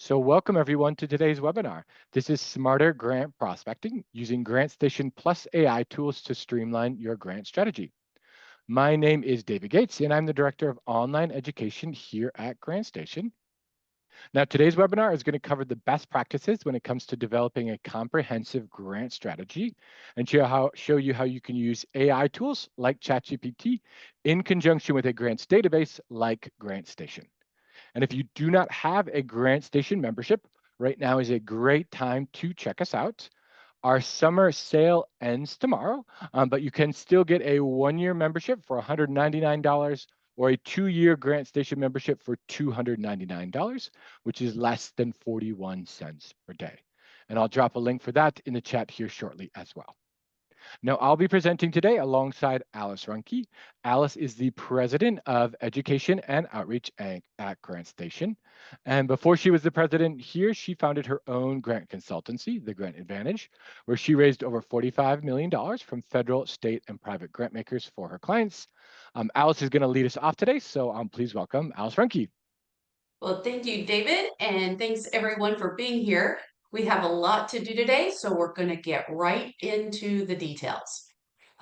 So welcome everyone to today's webinar. This is Smarter Grant Prospecting using GrantStation plus AI tools to streamline your grant strategy. My name is David Gates and I'm the Director of Online Education here at GrantStation. Now today's webinar is going to cover the best practices when it comes to developing a comprehensive grant strategy and show you how you can use AI tools like ChatGPT in conjunction with a grants database like GrantStation. And if you do not have a GrantStation membership, right now is a great time to check us out. Our summer sale ends tomorrow, but you can still get a one-year membership for $199 or a two-year GrantStation membership for $299, which is less than 41 cents per day. And I'll drop a link for that in the chat here shortly as well. Now, I'll be presenting today alongside Alice Ruhnke. Alice is the President of Education and Outreach at GrantStation. And before she was the president here, she founded her own grant consultancy, The Grant Advantage, where she raised over $45 million from federal, state, and private grant makers for her clients. Alice is going to lead us off today, so please welcome Alice Ruhnke. Well, thank you, David, and thanks everyone for being here. We have a lot to do today, so we're going to get right into the details.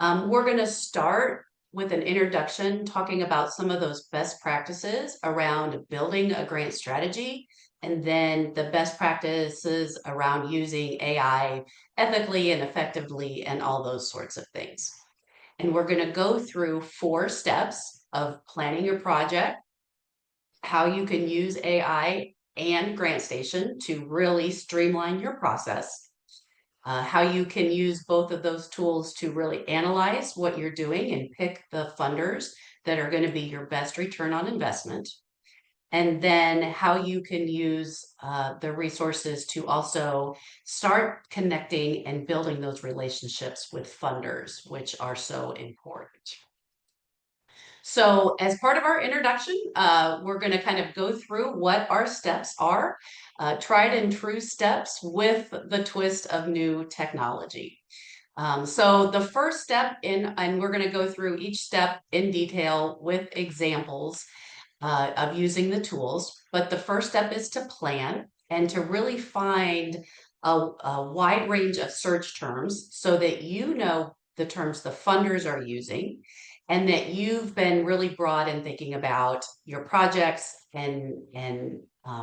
We're going to start with an introduction, talking about some of those best practices around building a grant strategy, and then the best practices around using AI ethically and effectively, and all those sorts of things. And we're going to go through 4 steps of planning your project, how you can use AI and GrantStation to really streamline your process, how you can use both of those tools to really analyze what you're doing and pick the funders that are going to be your best return on investment, and then how you can use the resources to also start connecting and building those relationships with funders, which are so important. So as part of our introduction, we're going to kind of go through what our steps are, tried and true steps with the twist of new technology. So the first step and we're going to go through each step in detail with examples of using the tools. But the first step is to plan and to really find a wide range of search terms so that you know the terms the funders are using, and that you've been really broad in thinking about your projects and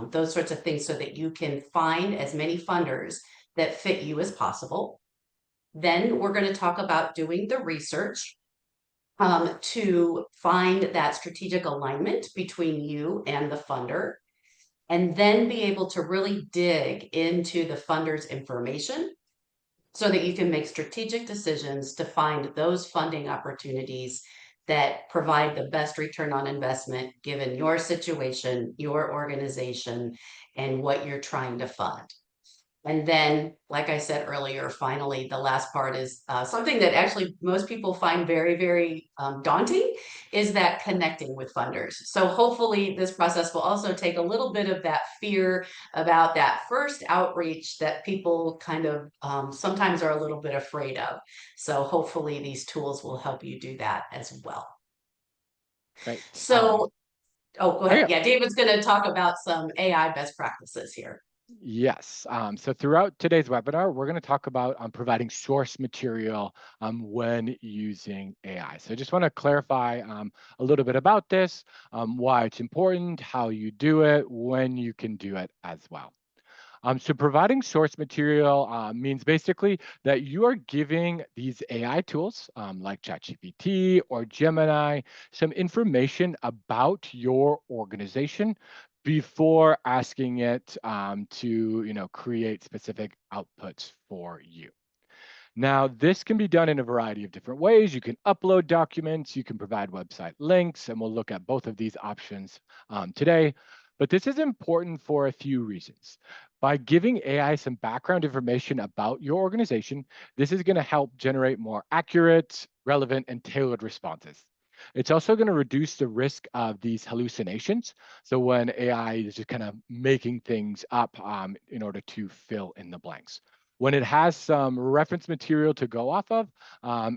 those sorts of things so that you can find as many funders that fit you as possible. Then we're going to talk about doing the research to find that strategic alignment between you and the funder, and then be able to really dig into the funder's information so that you can make strategic decisions to find those funding opportunities that provide the best return on investment given your situation, your organization, and what you're trying to fund. And then, like I said earlier, finally, the last part is something that actually most people find very, very daunting, is that connecting with funders. So hopefully this process will also take a little bit of that fear about that first outreach that people kind of sometimes are a little bit afraid of. So hopefully these tools will help you do that as well. Great. So, oh, go ahead. Yeah. Yeah, David's going to talk about some AI best practices here. Yes. So throughout today's webinar, we're going to talk about providing source material when using AI. So I just want to clarify a little bit about this, why it's important, how you do it, when you can do it as well. So providing source material means basically that you are giving these AI tools like ChatGPT or Gemini some information about your organization before asking it to create specific outputs for you. Now, this can be done in a variety of different ways. You can upload documents, you can provide website links, and we'll look at both of these options today. But this is important for a few reasons. By giving AI some background information about your organization, this is going to help generate more accurate, relevant, and tailored responses. It's also going to reduce the risk of these hallucinations. So when AI is just kind of making things up in order to fill in the blanks. When it has some reference material to go off of,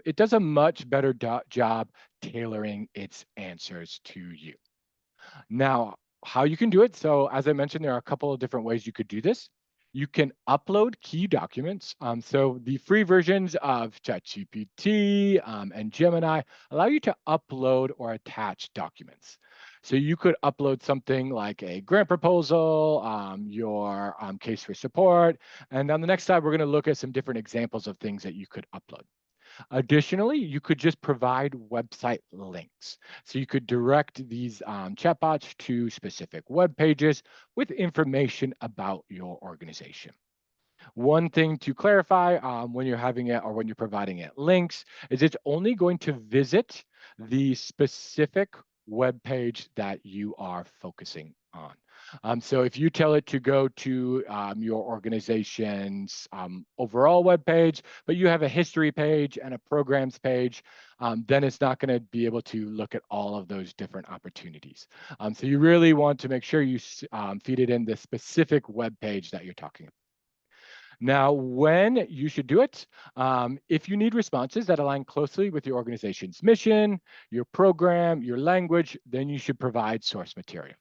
it does a much better job tailoring its answers to you. Now, how you can do it. So as I mentioned, there are a couple of different ways you could do this. You can upload key documents. So the free versions of ChatGPT and Gemini allow you to upload or attach documents. So you could upload something like a grant proposal, your case for support. And on the next slide, we're going to look at some different examples of things that you could upload. Additionally, you could just provide website links. So you could direct these chatbots to specific web pages with information about your organization. One thing to clarify when you're having it or when you're providing it links is it's only going to visit the specific web page that you are focusing on. So if you tell it to go to your organization's overall web page, but you have a history page and a programs page, then it's not going to be able to look at all of those different opportunities. So you really want to make sure you feed it in the specific web page that you're talking about. Now, when you should do it, if you need responses that align closely with your organization's mission, your program, your language, then you should provide source material.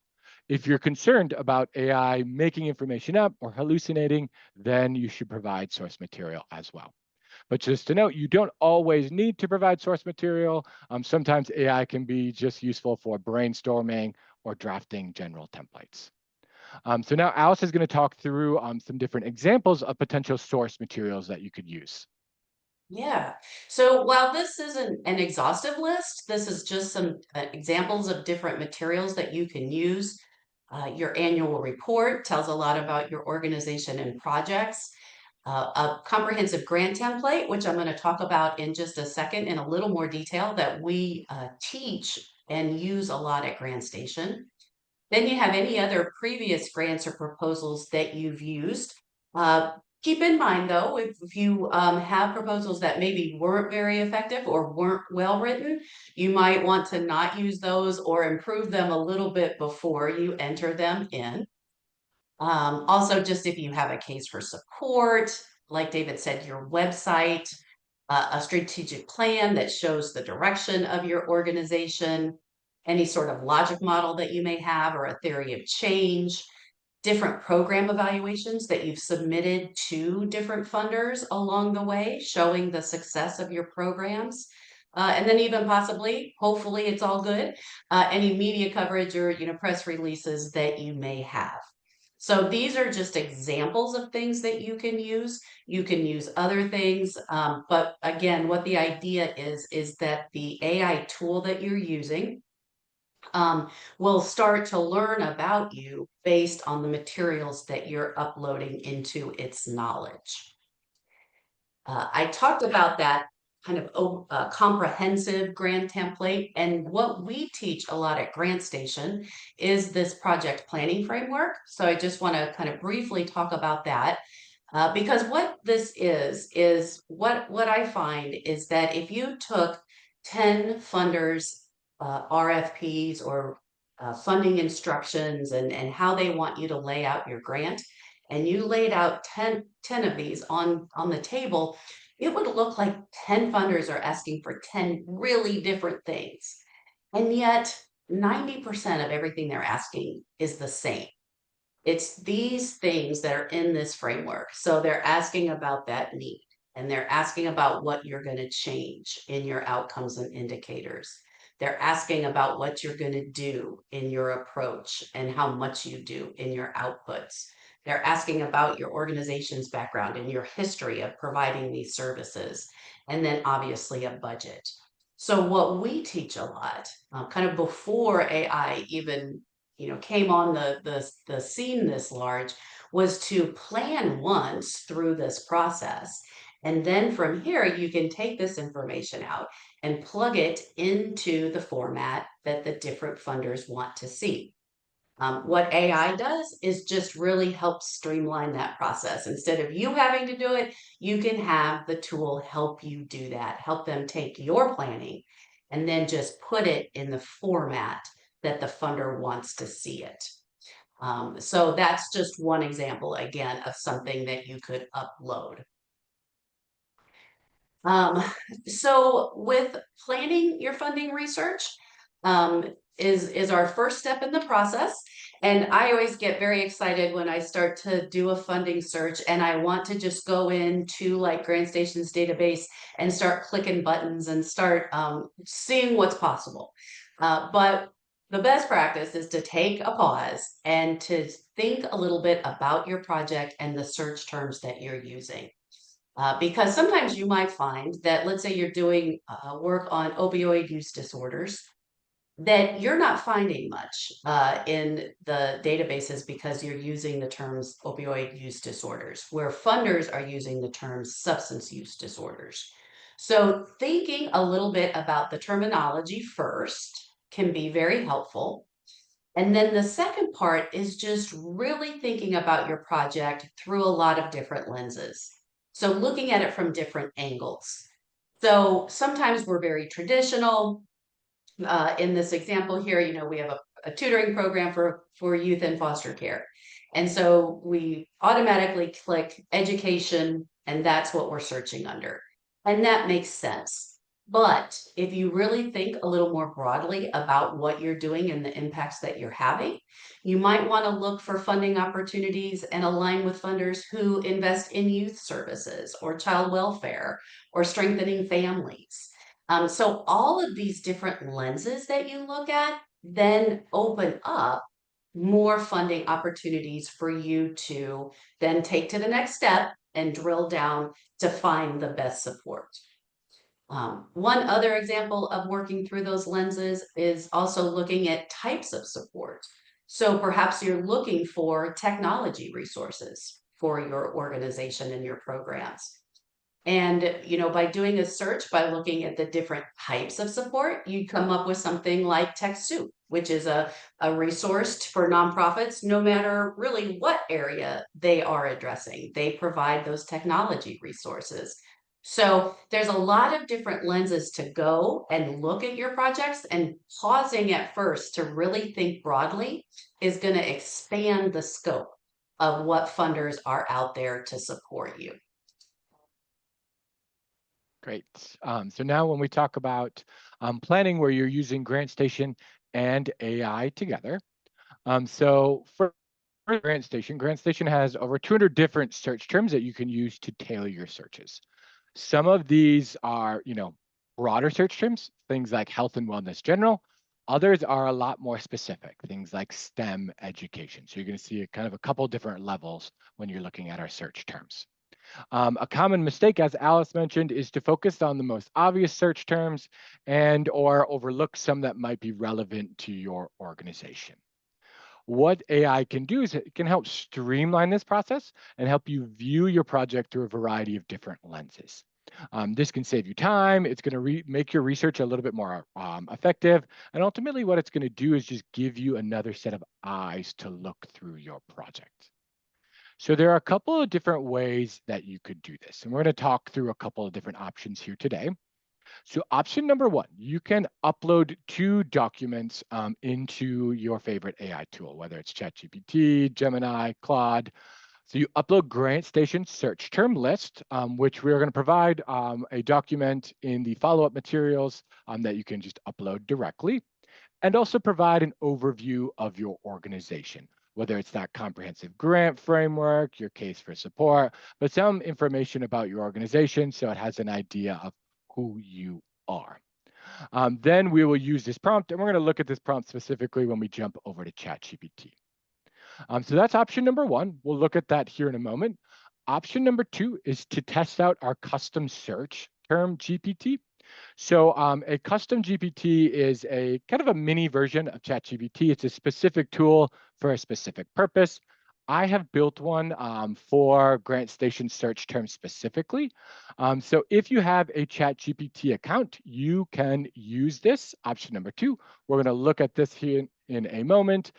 If you're concerned about AI making information up or hallucinating, then you should provide source material as well. But just to note, you don't always need to provide source material. Sometimes AI can be just useful for brainstorming or drafting general templates. So now Alice is going to talk through some different examples of potential source materials that you could use. Yeah. So while this isn't an exhaustive list, this is just some examples of different materials that you can use. Your annual report tells a lot about your organization and projects. A comprehensive grant template, which I'm going to talk about in just a second in a little more detail, that we teach and use a lot at GrantStation. Then you have any other previous grants or proposals that you've used. Uh, Keep in mind, though, if you have proposals that maybe weren't very effective or weren't well written, you might want to not use those or improve them a little bit before you enter them in. Also, just if you have a case for support, like David said, your website, a strategic plan that shows the direction of your organization, any sort of logic model that you may have, or a theory of change, different program evaluations that you've submitted to different funders along the way, showing the success of your programs. And then even possibly, hopefully it's all good, any media coverage or press releases that you may have. So these are just examples of things that you can use. You can use other things, but again, what the idea is that the AI tool that you're using will start to learn about you based on the materials that you're uploading into its knowledge. I talked about that kind of comprehensive grant template, and what we teach a lot at GrantStation is this project planning framework. So I just want to kind of briefly talk about that. Because what this is what I find is that if you took 10 funders' RFPs or funding instructions and how they want you to lay out your grant, and you laid out 10 of these on the table, it would look like 10 funders are asking for 10 really different things. And yet 90% of everything they're asking is the same. It's these things that are in this framework. So they're asking about that need, and they're asking about what you're going to change in your outcomes and indicators. They're asking about what you're going to do in your approach and how much you do in your outputs. They're asking about your organization's background and your history of providing these services, and then obviously a budget. So what we teach a lot, kind of before AI even came on the scene this large, was to plan once through this process. And then from here, you can take this information out and plug it into the format that the different funders want to see. What AI does is just really help streamline that process. Instead of you having to do it, you can have the tool help you do that, help them take your planning and then just put it in the format that the funder wants to see it. So that's just one example, again, of something that you could upload. Um, so with planning your funding research, is our first step in the process. And I always get very excited when I start to do a funding search and I want to just go into like GrantStation's database and start clicking buttons and start seeing what's possible. But the best practice is to take a pause and to think a little bit about your project and the search terms that you're using. Because sometimes you might find that, let's say you're doing work on opioid use disorders, that you're not finding much in the databases because you're using the terms opioid use disorders, where funders are using the terms substance use disorders. So thinking a little bit about the terminology first can be very helpful. And then the second part is just really thinking about your project through a lot of different lenses. So looking at it from different angles. So sometimes we're very traditional. In this example here, we have a tutoring program for youth in foster care. And so we automatically click education, and that's what we're searching under. And that makes sense. But if you really think a little more broadly about what you're doing and the impacts that you're having, you might want to look for funding opportunities and align with funders who invest in youth services or child welfare or strengthening families. So all of these different lenses that you look at then open up more funding opportunities for you to then take to the next step and drill down to find the best support. One other example of working through those lenses is also looking at types of support. So perhaps you're looking for technology resources for your organization and your programs. And, by doing a search, by looking at the different types of support, you come up with something like TechSoup, which is a resource for nonprofits, no matter really what area they are addressing. They provide those technology resources. So there's a lot of different lenses to go and look at your projects, and pausing at first to really think broadly is going to expand the scope of what funders are out there to support you. Great. So now when we talk about planning where you're using GrantStation and AI together, so for GrantStation has over 200 different search terms that you can use to tailor your searches. Some of these are, broader search terms, things like health and wellness general. Others are a lot more specific, things like STEM education. So you're going to see kind of a couple different levels when you're looking at our search terms. A common mistake, as Alice mentioned, is to focus on the most obvious search terms and or overlook some that might be relevant to your organization. What AI can do is it can help streamline this process and help you view your project through a variety of different lenses. This can save you time. It's going to make your research a little bit more effective. And ultimately, what it's going to do is just give you another set of eyes to look through your project. So there are a couple of different ways that you could do this. And we're going to talk through a couple of different options here today. So option number one, you can upload 2 documents into your favorite AI tool, whether it's ChatGPT, Gemini, Claude. So you upload GrantStation search term list, which we are going to provide a document in the follow-up materials that you can just upload directly, and also provide an overview of your organization, whether it's that comprehensive grant framework, your case for support, but some information about your organization so it has an idea of who you are. Then we will use this prompt, and we're going to look at this prompt specifically when we jump over to ChatGPT. So that's option number one. We'll look at that here in a moment. Option number two is to test out our custom search term GPT. So a custom GPT is a kind of a mini version of ChatGPT. It's a specific tool for a specific purpose. I have built one for GrantStation search terms specifically. So if you have a ChatGPT account, you can use this, option number two. We're going to look at this here in a moment.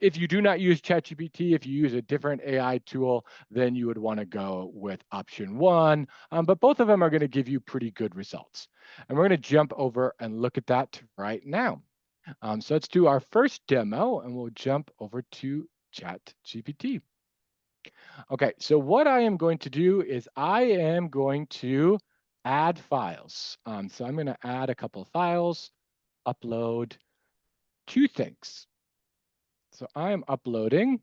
If you do not use ChatGPT, if you use a different AI tool, then you would want to go with option one. But both of them are going to give you pretty good results. And we're going to jump over and look at that right now. So let's do our first demo, and we'll jump over to ChatGPT. Okay, so what I am going to do is I am going to add files. So I'm going to add a couple of files, upload, two things. So I am uploading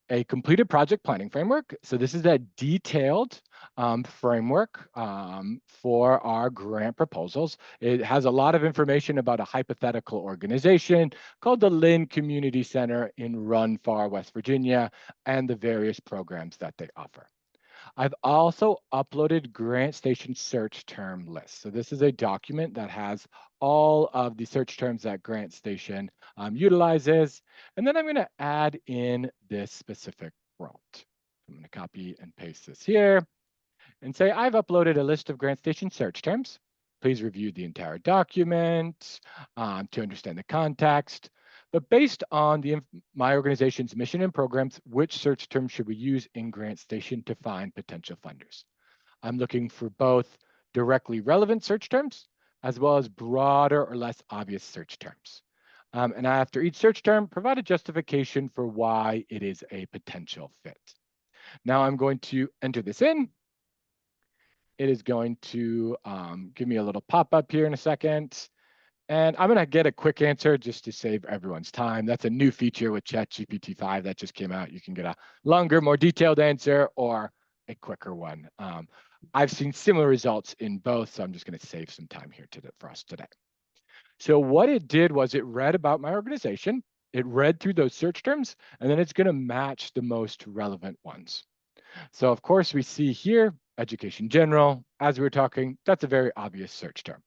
a completed project planning framework. So this is a detailed framework for our grant proposals. It has a lot of information about a hypothetical organization called the Lynn Community Center in Run Far, West Virginia, and the various programs that they offer. I've also uploaded GrantStation search term list. So this is a document that has all of the search terms that GrantStation utilizes. And then I'm going to add in this specific prompt. I'm going to copy and paste this here and say, I've uploaded a list of GrantStation search terms. Please review the entire document to understand the context. But based on my organization's mission and programs, which search terms should we use in GrantStation to find potential funders? I'm looking for both directly relevant search terms as well as broader or less obvious search terms. And after each search term, provide a justification for why it is a potential fit. Now I'm going to enter this in. It is going to give me a little pop-up here in a second. And I'm going to get a quick answer just to save everyone's time. That's a new feature with ChatGPT 5 that just came out. You can get a longer, more detailed answer or a quicker one. I've seen similar results in both, so I'm just going to save some time here for us today. So what it did was it read about my organization. It read through those search terms, and then it's going to match the most relevant ones. So of course, we see here, education general, as we were talking, that's a very obvious search term.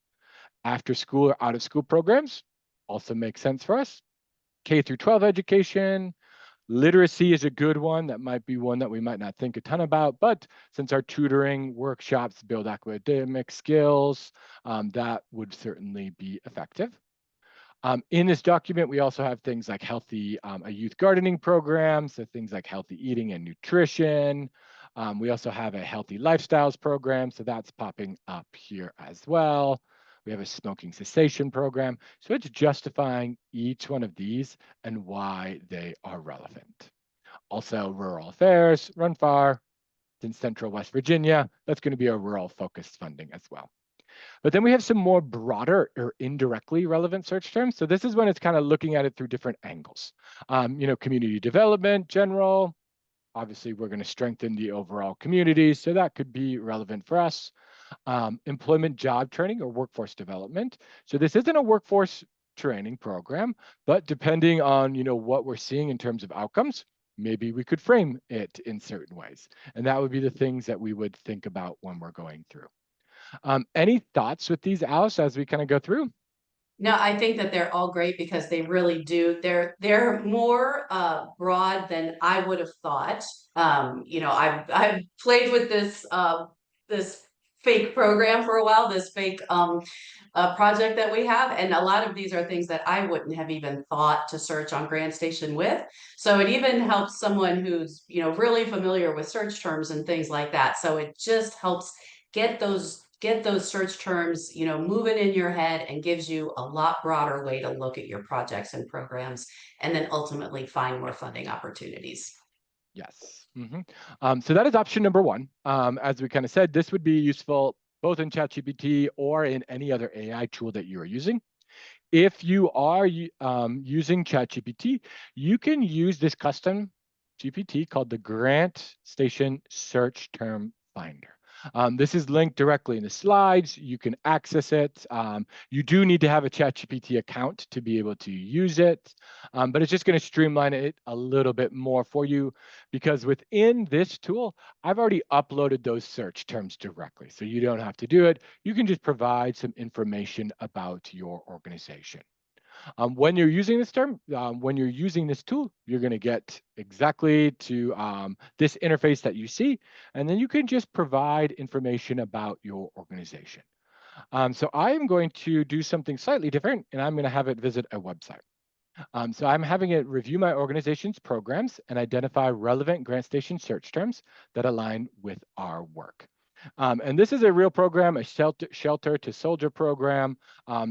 After school or out of school programs also makes sense for us. K through 12 education, literacy is a good one. That might be one that we might not think a ton about, but since our tutoring workshops build academic skills, that would certainly be effective. In this document, we also have things like a youth gardening program, so things like healthy eating and nutrition. We also have a healthy lifestyles program, so that's popping up here as well. We have a smoking cessation program. So it's justifying each one of these and why they are relevant. Also, rural affairs, Run Far, in Central West Virginia. That's going to be a rural focused funding as well. But then we have some more broader or indirectly relevant search terms. So this is when it's kind of looking at it through different angles. Community development, general. Obviously, we're going to strengthen the overall community. So that could be relevant for us. Employment job training or workforce development. So this isn't a workforce training program, but depending on what we're seeing in terms of outcomes, maybe we could frame it in certain ways. And that would be the things that we would think about when we're going through. Any thoughts with these, Alice, as we kind of go through? No, I think that they're all great because they really do. They're more broad than I would have thought. I've played with this fake program for a while, this fake project that we have, and a lot of these are things that I wouldn't have even thought to search on GrantStation with. So it even helps someone who's really familiar with search terms and things like that. So it just helps get those search terms moving in your head and gives you a lot broader way to look at your projects and programs and then ultimately find more funding opportunities. Yes. So that is option number one. As we kind of said, this would be useful both in ChatGPT or in any other AI tool that you are using. If you are using ChatGPT, you can use this custom GPT called the GrantStation Search Term Finder. This is linked directly in the slides. You can access it. You do need to have a ChatGPT account to be able to use it, but it's just going to streamline it a little bit more for you because within this tool, I've already uploaded those search terms directly. So you don't have to do it. You can just provide some information about your organization. When you're using this tool, you're going to get exactly to this interface that you see, and then you can just provide information about your organization. So I am going to do something slightly different, and I'm going to have it visit a website. So I'm having it review my organization's programs and identify relevant GrantStation search terms that align with our work. And this is a real program, a shelter to soldier program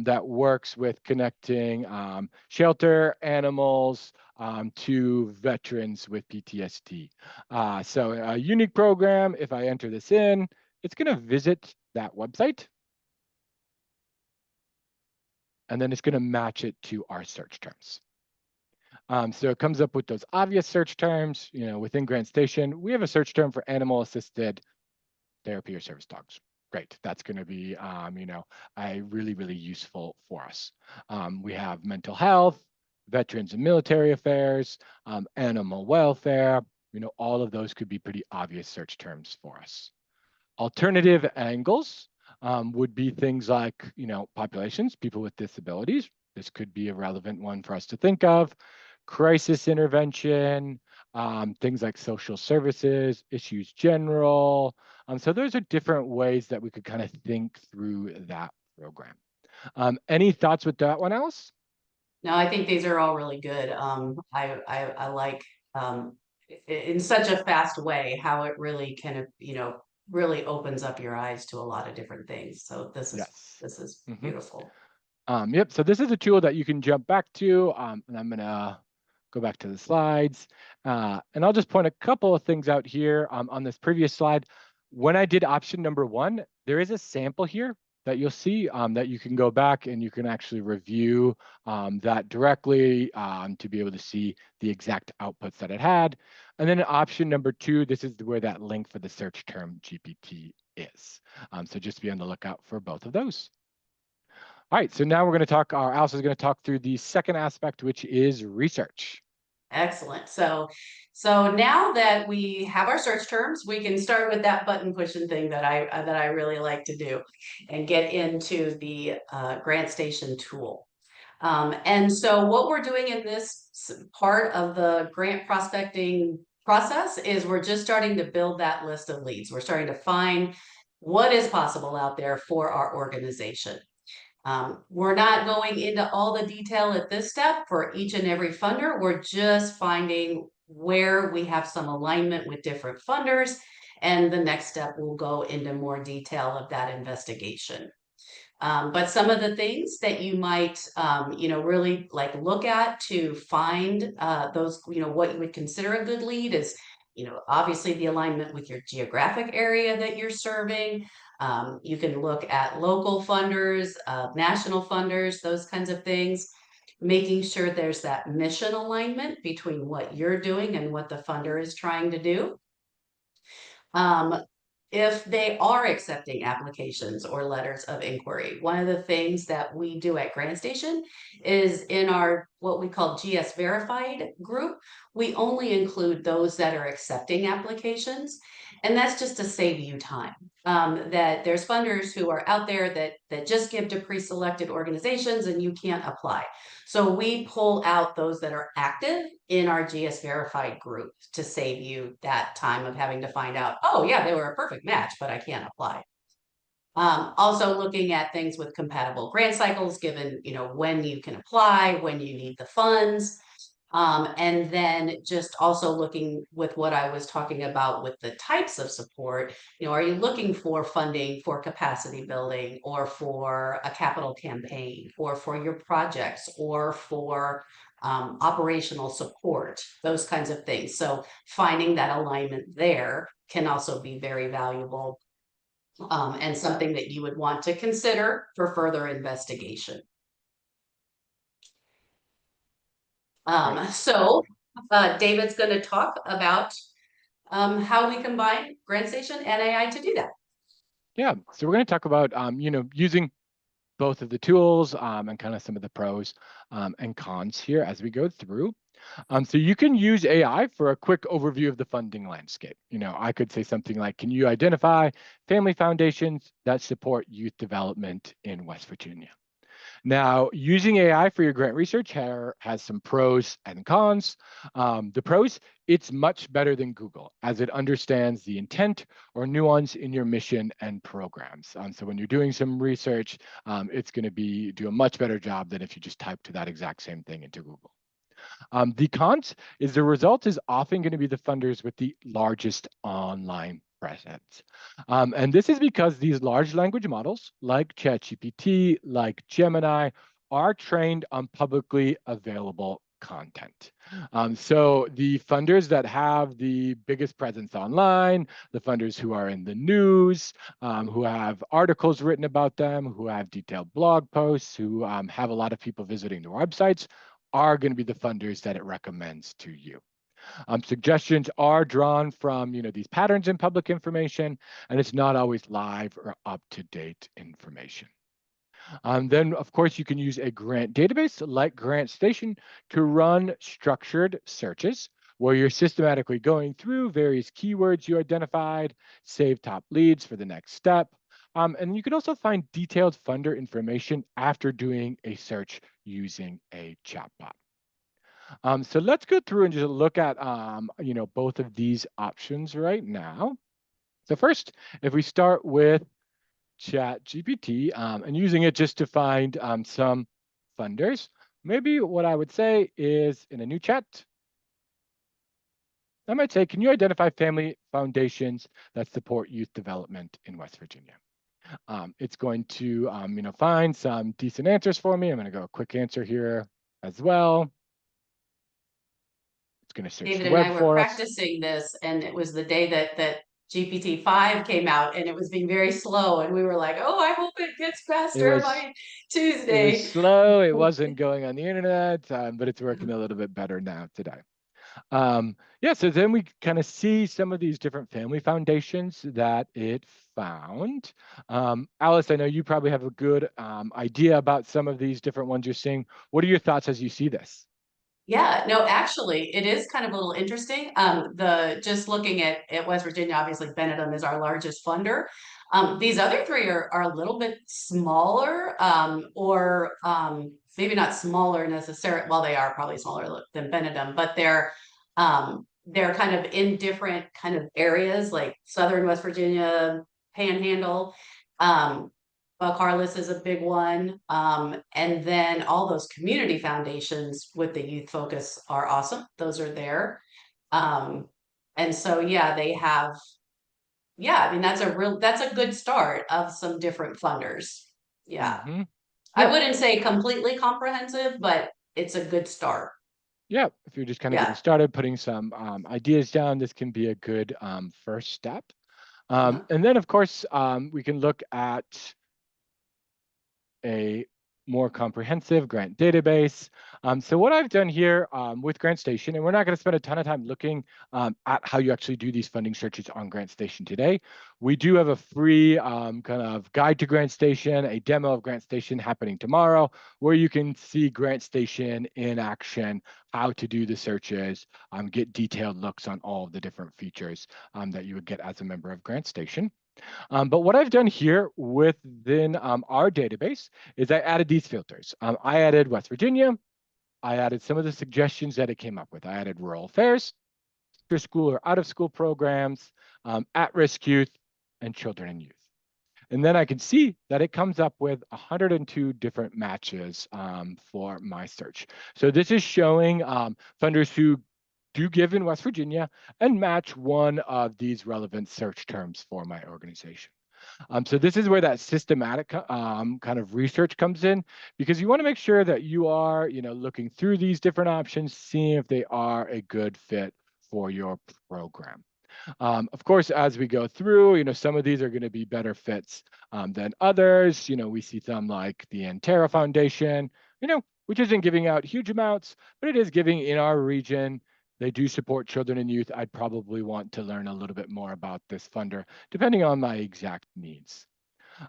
that works with connecting shelter animals to veterans with PTSD. So a unique program, if I enter this in, it's going to visit that website. and then it's going to match it to our search terms. So it comes up with those obvious search terms. Within GrantStation, we have a search term for animal-assisted therapy or service dogs. Great, that's going to be, really, really useful for us. We have mental health, veterans and military affairs, animal welfare. All of those could be pretty obvious search terms for us. Alternative angles would be things like, populations, people with disabilities. This could be a relevant one for us to think of. Crisis intervention, things like social services, issues general. So those are different ways that we could kind of think through that program. Any thoughts with that one, Alice? No, I think these are all really good. I like in such a fast way how it really kind of, really opens up your eyes to a lot of different things. So Yes. this is Mhm. beautiful. Yep, so this is a tool that you can jump back to, and I'm gonna go back to the slides. And I'll just point a couple of things out here on this previous slide. When I did option number 1, there is a sample here that you'll see that you can go back and you can actually review that directly to be able to see the exact outputs that it had. And then option number 2, this is where that link for the search term GPT is. So just be on the lookout for both of those. All right, so now we're going to talk, Alice is going to talk through the second aspect, which is research. Excellent. So now that we have our search terms, we can start with that button pushing thing that I really like to do, and get into the GrantStation tool. And so what we're doing in this part of the grant prospecting process is we're just starting to build that list of leads. We're starting to find what is possible out there for our organization. We're not going into all the detail at this step for each and every funder. We're just finding where we have some alignment with different funders. And the next step will go into more detail of that investigation. But some of the things that you might, really like look at to find those, what you would consider a good lead is, obviously the alignment with your geographic area that you're serving. You can look at local funders, national funders, those kinds of things, making sure there's that mission alignment between what you're doing and what the funder is trying to do. Um, if they are accepting applications or letters of inquiry, one of the things that we do at GrantStation is in our what we call GS verified group, we only include those that are accepting applications. And that's just to save you time. That there's funders who are out there that just give to pre-selected organizations and you can't apply. So we pull out those that are active in our GS verified group to save you that time of having to find out, oh yeah, they were a perfect match, but I can't apply. Also looking at things with compatible grant cycles, given when you can apply, when you need the funds. And then just also looking with what I was talking about with the types of support, are you looking for funding for capacity building or for a capital campaign or for your projects or for operational support, those kinds of things. So finding that alignment there can also be very valuable and something that you would want to consider for further investigation. So David's going to talk about how we combine GrantStation and AI to do that. Yeah, so we're going to talk about, using both of the tools and kind of some of the pros and cons here as we go through. So you can use AI for a quick overview of the funding landscape. I could say something like, can you identify family foundations that support youth development in West Virginia? Now, using AI for your grant research has some pros and cons. The pros, it's much better than Google as it understands the intent or nuance in your mission and programs. So when you're doing some research, it's going to do a much better job than if you just type to that exact same thing into Google. The cons is the result is often going to be the funders with the largest online presence. And this is because these large language models like ChatGPT, like Gemini, are trained on publicly available content. So the funders that have the biggest presence online, the funders who are in the news, who have articles written about them, who have detailed blog posts, who have a lot of people visiting their websites, are going to be the funders that it recommends to you. Suggestions are drawn from these patterns in public information, and it's not always live or up-to-date information. Then, of course, you can use a grant database like GrantStation to run structured searches where you're systematically going through various keywords you identified, save top leads for the next step. And you can also find detailed funder information after doing a search using a chatbot. So let's go through and just look at both of these options right now. So first, if we start with ChatGPT and using it just to find some funders, maybe what I would say is in a new chat, I might say, can you identify family foundations that support youth development in West Virginia? It's going to find some decent answers for me. I'm going to go a quick answer here as well. It's going to search David the and web I were for us. practicing this, and it was the day that GPT-5 came out, and it was being very slow, and we were like, "Oh, I hope it gets It faster was by it was Tuesday." slow. It wasn't going on the internet, but it's working a little bit better now today. Yeah, so then we kind of see some of these different family foundations that it found. Alice, I know you probably have a good idea about some of these different ones you're seeing. What are your thoughts as you see this? Yeah, no, actually, it is kind of a little interesting. The just looking at West Virginia, obviously Benedum is our largest funder. These other three are a little bit smaller, or maybe not smaller necessarily. Well, they are probably smaller than Benedum, but they're kind of in different kind of areas, like Southern West Virginia, Panhandle. Carlos is a big one. And then all those community foundations with the youth focus are awesome. Those are there. And so, yeah, they have, yeah, I mean, that's a good start of some different funders. Yeah. Mm-hmm. I Yeah, wouldn't say completely comprehensive, but it's a good start. yeah. If you're just kind of getting Yeah. started, putting some ideas down, this can be a good first step. Uh-huh. And then, of course, we can look at a more comprehensive grant database. So what I've done here with GrantStation, and we're not going to spend a ton of time looking at how you actually do these funding searches on GrantStation today. We do have a free kind of guide to GrantStation, a demo of GrantStation happening tomorrow, where you can see GrantStation in action, how to do the searches, get detailed looks on all of the different features that you would get as a member of GrantStation. But what I've done here within our database is I added these filters. I added West Virginia. I added some of the suggestions that it came up with. I added rural affairs, after school or out of school programs, at-risk youth, and children and youth. And then I can see that it comes up with 102 different matches for my search. So this is showing funders who do give in West Virginia and match one of these relevant search terms for my organization. So this is where that systematic kind of research comes in, because you want to make sure that you are, looking through these different options, seeing if they are a good fit for your program. Of course, as we go through, some of these are going to be better fits than others. We see some like the Antera Foundation, which isn't giving out huge amounts, but it is giving in our region. They do support children and youth. I'd probably want to learn a little bit more about this funder, depending on my exact needs.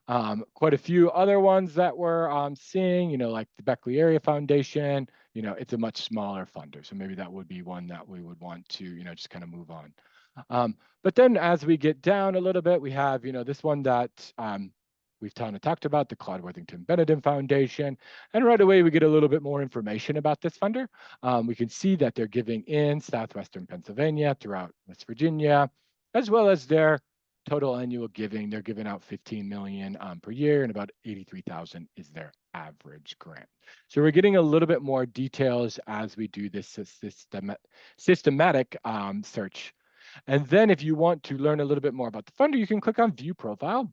Quite a few other ones that we're seeing, like the Beckley Area Foundation, it's a much smaller funder. So maybe that would be one that we would want to, just kind of move on. But then as we get down a little bit, we have, this one that we've kind of talked about, the Claude Worthington Benedum Foundation. And right away, we get a little bit more information about this funder. We can see that they're giving in Southwestern Pennsylvania, throughout West Virginia, as well as their total annual giving. They're giving out 15 million per year, and about 83,000 is their average grant. So we're getting a little bit more details as we do this systematic search. And then if you want to learn a little bit more about the funder, you can click on View Profile.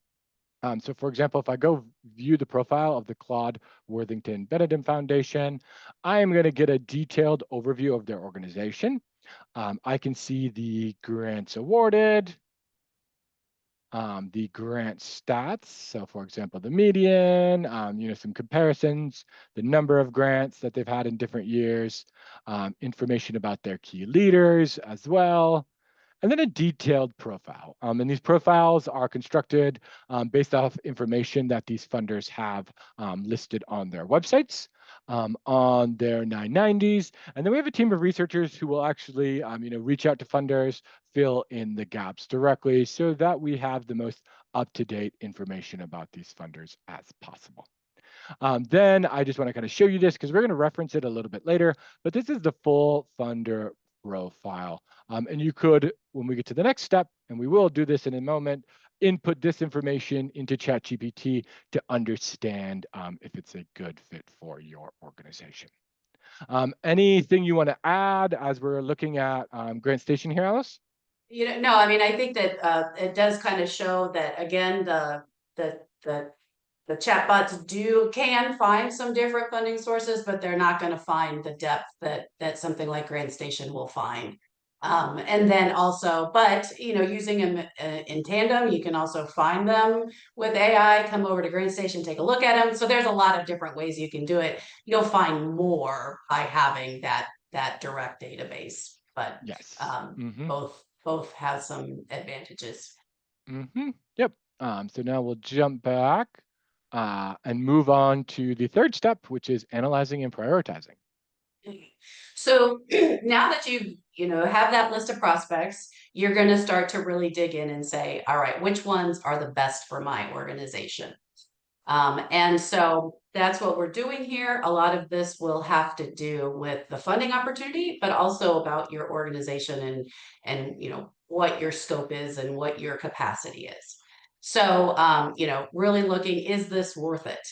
So for example, if I go view the profile of the Claude Worthington Benedum Foundation, I am going to get a detailed overview of their organization. I can see the grants awarded, the grant stats. So for example, the median, some comparisons, the number of grants that they've had in different years, information about their key leaders as well, and then a detailed profile. And these profiles are constructed based off information that these funders have listed on their websites, on their 990s. And then we have a team of researchers who will actually reach out to funders, fill in the gaps directly so that we have the most up-to-date information about these funders as possible. Then I just want to kind of show you this because we're going to reference it a little bit later, but this is the full funder profile. And you could, when we get to the next step, and we will do this in a moment, input this information into ChatGPT to understand if it's a good fit for your organization. Anything you want to add as we're looking at GrantStation here, Alice? No, I mean, I think that it does kind of show that again, the the the chatbots can find some different funding sources, but they're not going to find the depth that something like GrantStation will find. And then also, but using them in tandem, you can also find them with AI. Come over to GrantStation, take a look at them. So there's a lot of different ways you can do it. You'll find more by having that direct database, but Yes. both have some advantages. Yep. So now we'll jump back and move on to the third step, which is analyzing and prioritizing. So now that have that list of prospects, you're going to start to really dig in and say, all right, which ones are the best for my organization? And so that's what we're doing here. A lot of this will have to do with the funding opportunity, but also about your organization and what your scope is and what your capacity is. So really looking, is this worth it?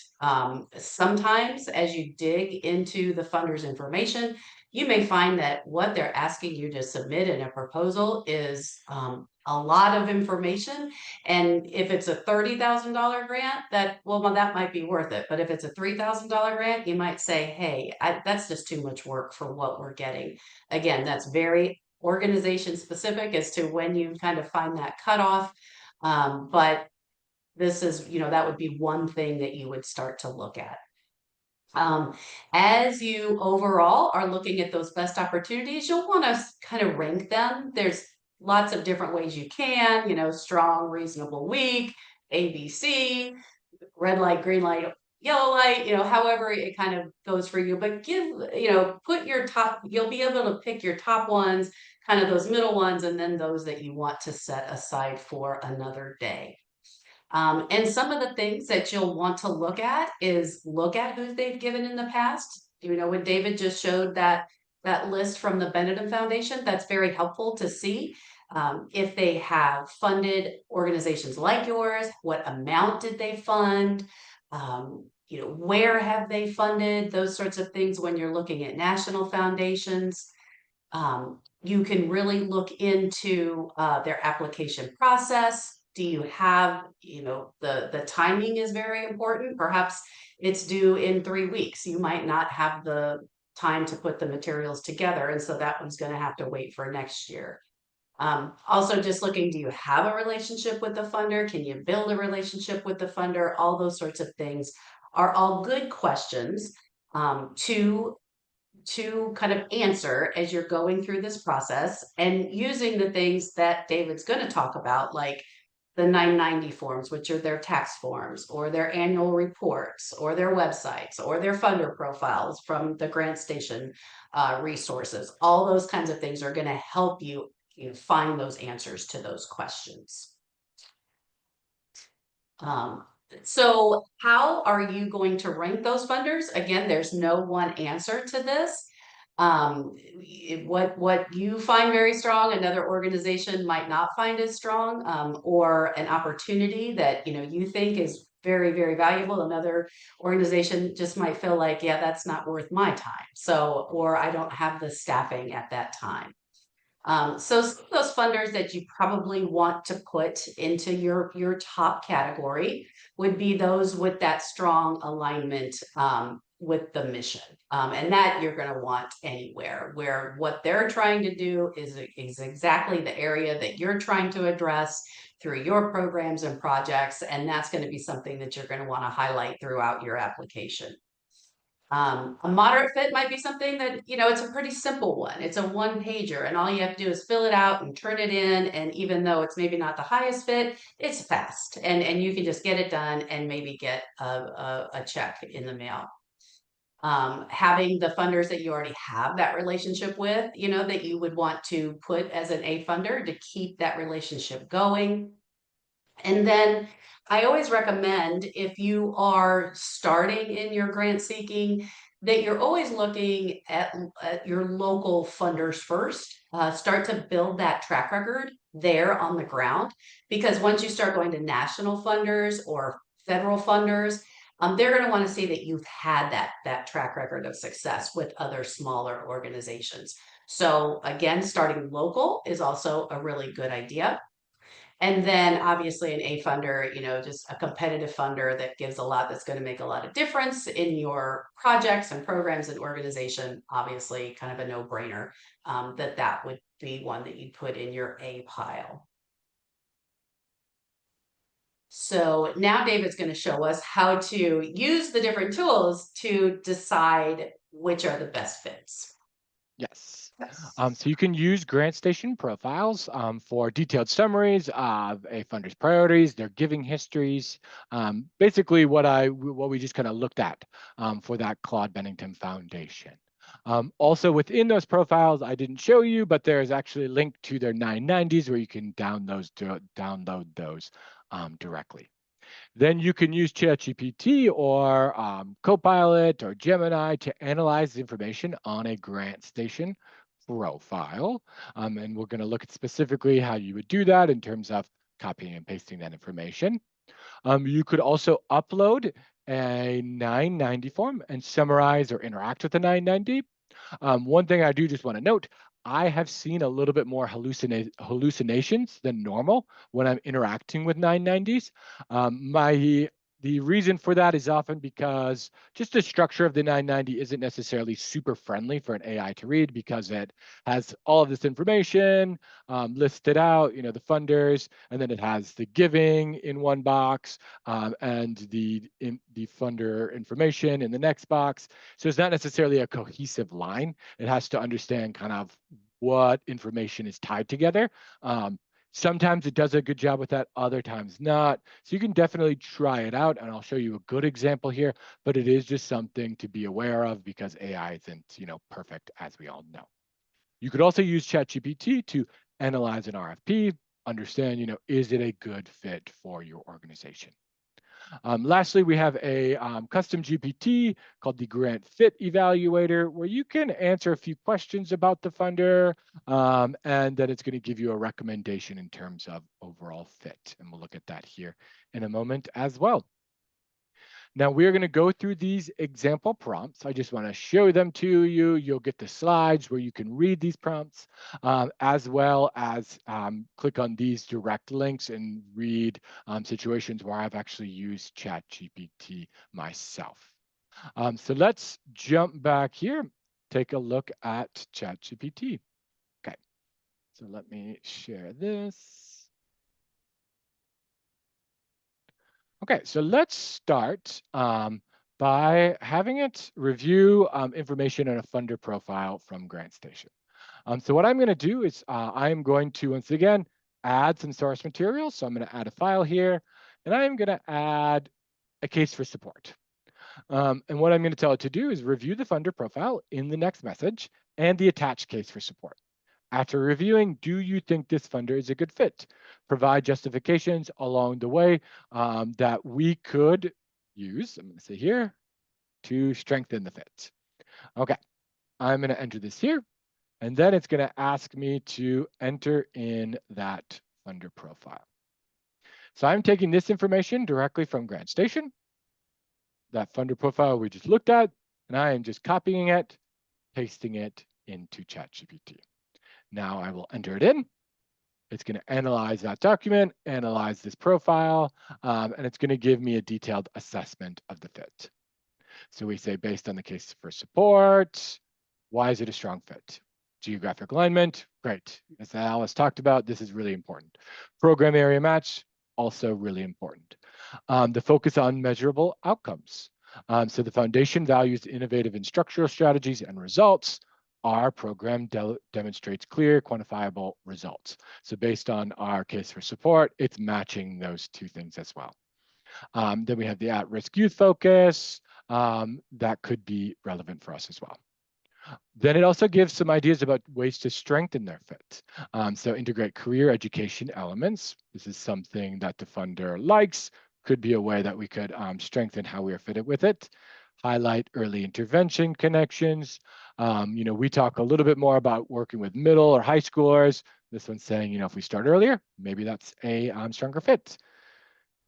Sometimes as you dig into the funder's information, you may find that what they're asking you to submit in a proposal is a lot of information. And if it's a $30,000 grant, that might be worth it. But if it's a $3,000 grant, you might say, hey, that's just too much work for what we're getting. Again, that's very organization specific as to when you kind of find that cutoff. But this is, that would be one thing that you would start to look at. As you overall are looking at those best opportunities, you'll want to kind of rank them. There's lots of different ways you can, strong, reasonable, weak, ABC, red light, green light, yellow light, however it kind of goes for you. But put your top, you'll be able to pick your top ones, kind of those middle ones, and then those that you want to set aside for another day. And some of the things that you'll want to look at is look at who they've given in the past. When David just showed that list from the Benedum Foundation, that's very helpful to see. If they have funded organizations like yours, what amount did they fund? Where have they funded? Those sorts of things when you're looking at national foundations. You can really look into their application process. Do you have, the timing is very important. Perhaps it's due in 3 weeks. You might not have the time to put the materials together. And so that one's going to have to wait for next year. Also just looking, do you have a relationship with the funder? Can you build a relationship with the funder? All those sorts of things are all good questions to kind of answer as you're going through this process and using the things that David's going to talk about, like the 990 forms, which are their tax forms, or their annual reports, or their websites, or their funder profiles from the GrantStation resources. All those kinds of things are going to help you, find those answers to those questions. So how are you going to rank those funders? Again, there's no one answer to this. What you find very strong, another organization might not find as strong, or an opportunity that you think is very, very valuable. Another organization just might feel like, yeah, that's not worth my time. So, or I don't have the staffing at that time. So some of those funders that you probably want to put into your top category would be those with that strong alignment with the mission. And that you're going to want anywhere where what they're trying to do is exactly the area that you're trying to address through your programs and projects. And that's going to be something that you're going to want to highlight throughout your application. A moderate fit might be something that, it's a pretty simple one. It's a one pager and all you have to do is fill it out and turn it in. And even though it's maybe not the highest fit, it's fast and you can just get it done and maybe get a check in the mail. Having the funders that you already have that relationship with, that you would want to put as an A funder to keep that relationship going. And then I always recommend if you are starting in your grant seeking, that you're always looking at your local funders first. Start to build that track record there on the ground, because once you start going to national funders or federal funders, they're going to want to see that you've had that track record of success with other smaller organizations. So again, starting local is also a really good idea. And then obviously an A funder, just a competitive funder that gives a lot, that's going to make a lot of difference in your projects and programs and organization. Obviously, kind of a no-brainer that would be one that you'd put in your A pile. So now David's going to show us how to use the different tools to decide which are the best fits. Yes. So you can use GrantStation profiles for detailed summaries of a funder's priorities, their giving histories, basically what we just kind of looked at for that Claude Bennington Foundation. Also within those profiles, I didn't show you, but there's actually a link to their 990s where you can download those directly. Then you can use ChatGPT or Copilot or Gemini to analyze the information on a GrantStation profile. And we're going to look at specifically how you would do that in terms of copying and pasting that information. You could also upload a 990 form and summarize or interact with the 990. One thing I do just want to note, I have seen a little bit more hallucinations than normal when I'm interacting with 990s. The reason for that is often because just the structure of the 990 isn't necessarily super friendly for an AI to read, because it has all of this information listed out, the funders, and then it has the giving in one box and the funder information in the next box. So it's not necessarily a cohesive line. It has to understand kind of what information is tied together. Sometimes it does a good job with that, other times not. So you can definitely try it out, and I'll show you a good example here, but it is just something to be aware of because AI isn't, perfect, as we all know. You could also use ChatGPT to analyze an RFP, understand, is it a good fit for your organization? Lastly, we have a custom GPT called the Grant Fit Evaluator, where you can answer a few questions about the funder, and then it's going to give you a recommendation in terms of overall fit. And we'll look at that here in a moment as well. Now we're going to go through these example prompts. I just want to show them to you. You'll get the slides where you can read these prompts, as well as click on these direct links and read situations where I've actually used ChatGPT myself. So let's jump back here, take a look at ChatGPT. Okay, so let me share this. Okay, so let's start by having it review information on a funder profile from GrantStation. So what I'm going to do is I'm going to, once again, add some source material. So I'm going to add a file here, and I'm going to add a case for support. And what I'm going to tell it to do is review the funder profile in the next message and the attached case for support. After reviewing, do you think this funder is a good fit? Provide justifications along the way that we could use, I'm going to say here, to strengthen the fit. Okay, I'm going to enter this here, and then it's going to ask me to enter in that funder profile. So I'm taking this information directly from GrantStation, that funder profile we just looked at, and I am just copying it, pasting it into ChatGPT. Now I will enter it in. It's going to analyze that document, analyze this profile, and it's going to give me a detailed assessment of the fit. So we say, based on the case for support, why is it a strong fit? Geographic alignment, great. As Alice talked about, this is really important. Program area match, also really important. The focus on measurable outcomes. So the foundation values innovative instructional strategies and results. Our program demonstrates clear, quantifiable results. So based on our case for support, it's matching those two things as well. Then we have the at-risk youth focus. That could be relevant for us as well. Then it also gives some ideas about ways to strengthen their fit. So integrate career education elements. This is something that the funder likes, could be a way that we could strengthen how we are fitted with it. Highlight early intervention connections. We talk a little bit more about working with middle or high schoolers. This one's saying, if we start earlier, maybe that's a stronger fit.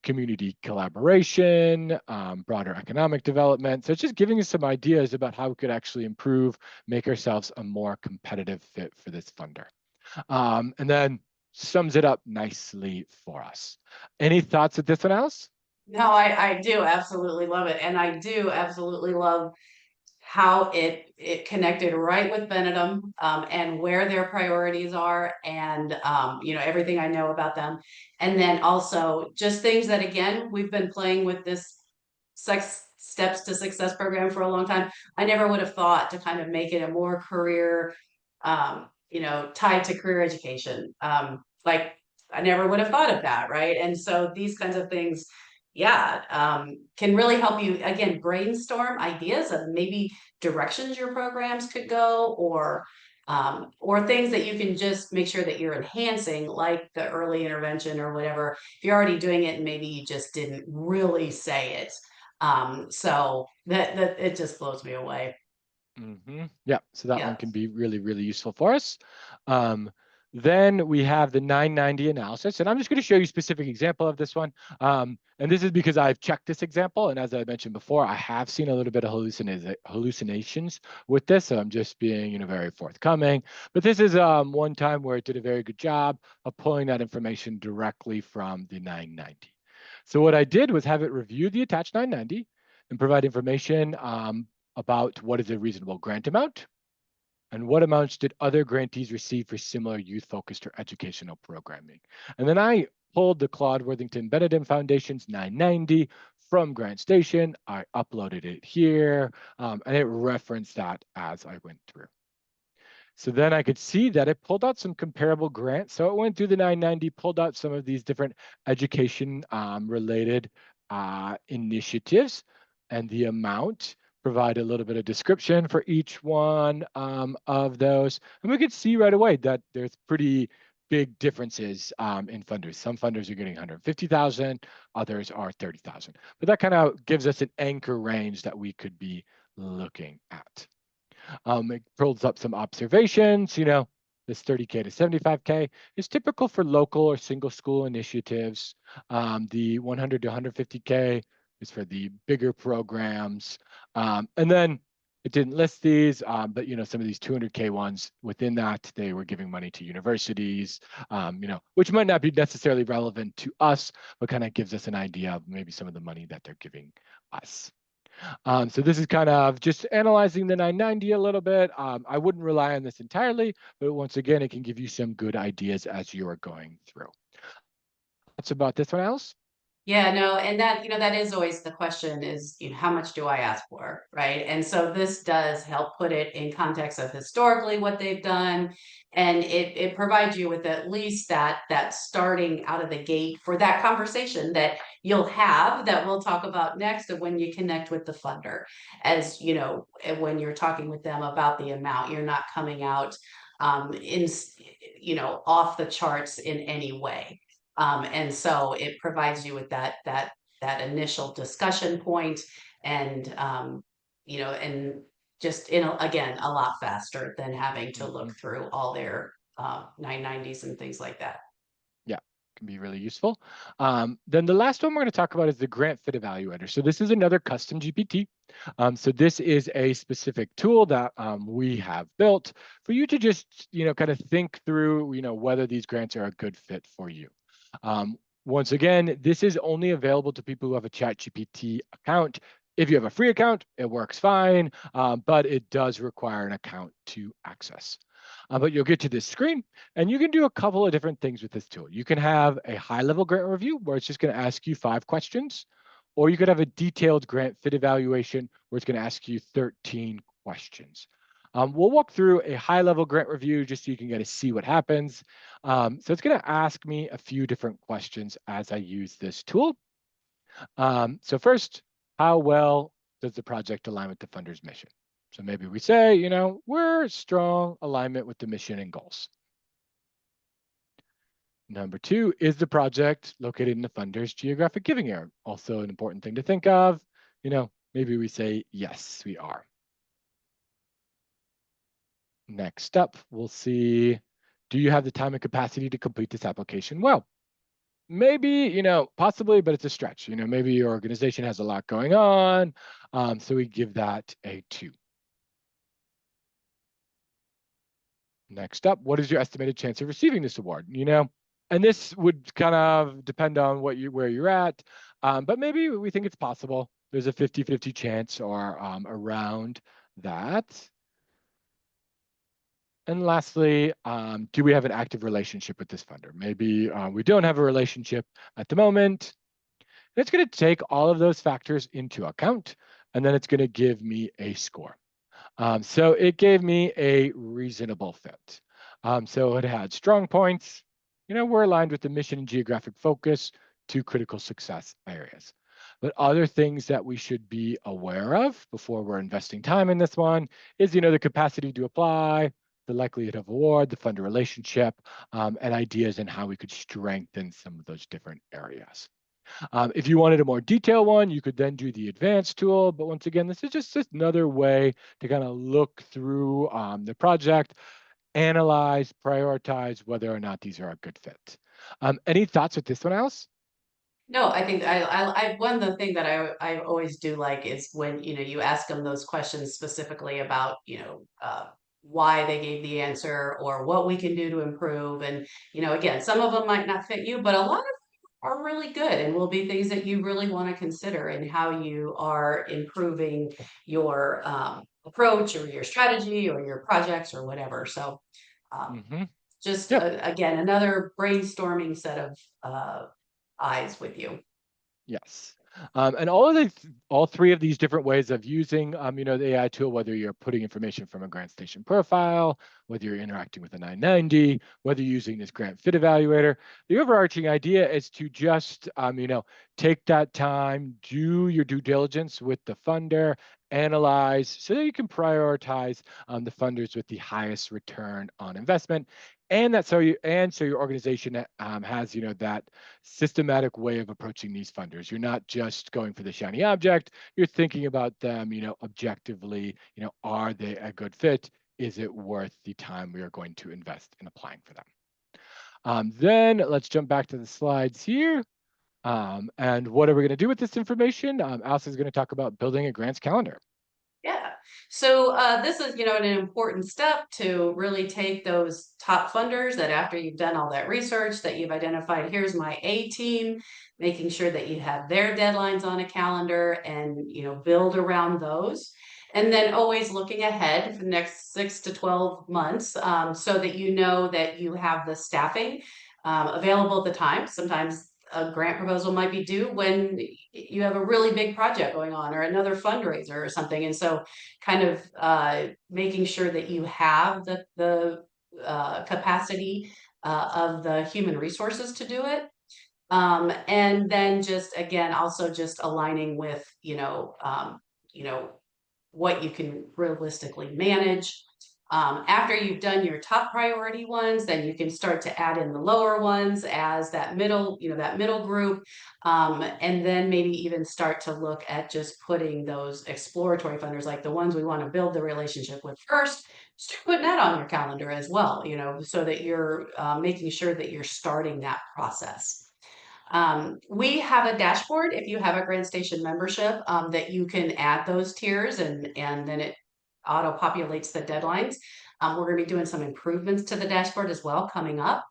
Community collaboration, broader economic development. So it's just giving us some ideas about how we could actually improve, make ourselves a more competitive fit for this funder. And then sums it up nicely for us. Any thoughts with this one, Alice? No, I do absolutely love it. And I do absolutely love how it connected right with Benedum, and where their priorities are, and everything I know about them. And then also just things that, again, we've been playing with this steps to success program for a long time. I never would have thought to kind of make it a more career, tied to career education. Like I never would have thought of that, right? And so these kinds of things, yeah, can really help you, again, brainstorm ideas of maybe directions your programs could go, or things that you can just make sure that you're enhancing, like the early intervention or whatever. If you're already doing it and maybe you just didn't really say it. So that it just blows me away. Yeah, so that one Yeah. can be really, really useful for us. Then we have the 990 analysis, and I'm just going to show you a specific example of this one. And this is because I've checked this example, and as I mentioned before, I have seen a little bit of hallucinations with this, so I'm just being, very forthcoming. But this is one time where it did a very good job of pulling that information directly from the 990. So what I did was have it review the attached 990 and provide information about what is a reasonable grant amount and what amounts did other grantees receive for similar youth-focused or educational programming. And then I pulled the Claude Worthington Benedum Foundation's 990 from GrantStation. I uploaded it here, and it referenced that as I went through. So then I could see that it pulled out some comparable grants. So it went through the 990, pulled out some of these different education related initiatives, and the amount, provide a little bit of description for each one of those. And we could see right away that there's pretty big differences in funders. Some funders are getting 150,000, others are 30,000. But that kind of gives us an anchor range that we could be looking at. It pulls up some observations, this 30K to 75K is typical for local or single school initiatives. The 100 to 150K is for the bigger programs. And then it didn't list these, but some of these 200K ones within that, they were giving money to universities, which might not be necessarily relevant to us, but kind of gives us an idea of maybe some of the money that they're giving us. So this is kind of just analyzing the 990 a little bit. I wouldn't rely on this entirely, but once again, it can give you some good ideas as you are going through. That's about this one, Alice. Yeah, no, and that is always the question is, how much do I ask for, right? And so this does help put it in context of historically what they've done, and it provides you with at least that starting out of the gate for that conversation that you'll have, that we'll talk about next, of when you connect with the funder. As when you're talking with them about the amount, you're not coming out in off the charts in any way. And so it provides you with that initial discussion point, and and just again, a lot faster than having to look through all their 990s and things like that. Yeah. can be really useful. Then the last one we're going to talk about is the Grant Fit Evaluator. So this is another custom GPT. So this is a specific tool that we have built for you to just, kind of think through, whether these grants are a good fit for you. Once again, this is only available to people who have a ChatGPT account. If you have a free account, it works fine, but it does require an account to access. But you'll get to this screen and you can do a couple of different things with this tool. You can have a high-level grant review where it's just going to ask you 5 questions, or you could have a detailed grant fit evaluation where it's going to ask you 13 questions. We'll walk through a high-level grant review just so you can get to see what happens. So it's going to ask me a few different questions as I use this tool. So first, how well does the project align with the funder's mission? So maybe we say, we're strong alignment with the mission and goals. Number 2, is the project located in the funder's geographic giving area? Also an important thing to think of. Maybe we say, yes, we are. Next up, we'll see, do you have the time and capacity to complete this application well? Maybe, possibly, but it's a stretch. Maybe your organization has a lot going on. So we give that a 2. Next up, what is your estimated chance of receiving this award? And this would kind of depend on where you're at, but maybe we think it's possible. There's a 50-50 chance or around that. And lastly, do we have an active relationship with this funder? Maybe we don't have a relationship at the moment. And it's going to take all of those factors into account, and then it's going to give me a score. So it gave me a reasonable fit. So it had strong points. We're aligned with the mission and geographic focus, 2 critical success areas. But other things that we should be aware of before we're investing time in this one is, the capacity to apply, the likelihood of award, the funder relationship, and ideas in how we could strengthen some of those different areas. If you wanted a more detailed one, you could then do the advanced tool. But once again, this is just another way to kind of look through the project, analyze, prioritize whether or not these are a good fit. Any thoughts with this one, Alice? No, I think one of the thing that I always do like is when, you ask them those questions specifically about, why they gave the answer or what we can do to improve. And, again, some of them might not fit you, but a lot of are really good and will be things that you really want to consider in how you are improving your approach or your strategy or your projects or whatever. So Mm-hmm. just Yep. again, another brainstorming set of eyes with you. Yes. And all 3 of these different ways of using, the AI tool, whether you're putting information from a GrantStation profile, whether you're interacting with a 990, whether you're using this Grant Fit Evaluator, the overarching idea is to just, take that time, do your due diligence with the funder, analyze, so that you can prioritize the funders with the highest return on investment, and so your organization has that systematic way of approaching these funders. You're not just going for the shiny object, you're thinking about them, objectively, are they a good fit? Is it worth the time we are going to invest in applying for them? Then let's jump back to the slides here. And what are we going to do with this information? Alice is going to talk about building a grants calendar. Yeah. So this is, an important step to really take those top funders that after you've done all that research that you've identified, here's my A team, making sure that you have their deadlines on a calendar and, build around those. And then always looking ahead for the next 6 to 12 months so that you know that you have the staffing available at the time. Sometimes a grant proposal might be due when you have a really big project going on or another fundraiser or something. And so kind of making sure that you have the capacity of the human resources to do it. And then just again, also just aligning with, what you can realistically manage. After you've done your top priority ones, then you can start to add in the lower ones as that middle, that middle group. And then maybe even start to look at just putting those exploratory funders, like the ones we want to build the relationship with first, start putting that on your calendar as well, so that you're making sure that you're starting that process. We have a dashboard if you have a GrantStation membership that you can add those tiers and then it auto populates the deadlines. We're going to be doing some improvements to the dashboard as well coming up.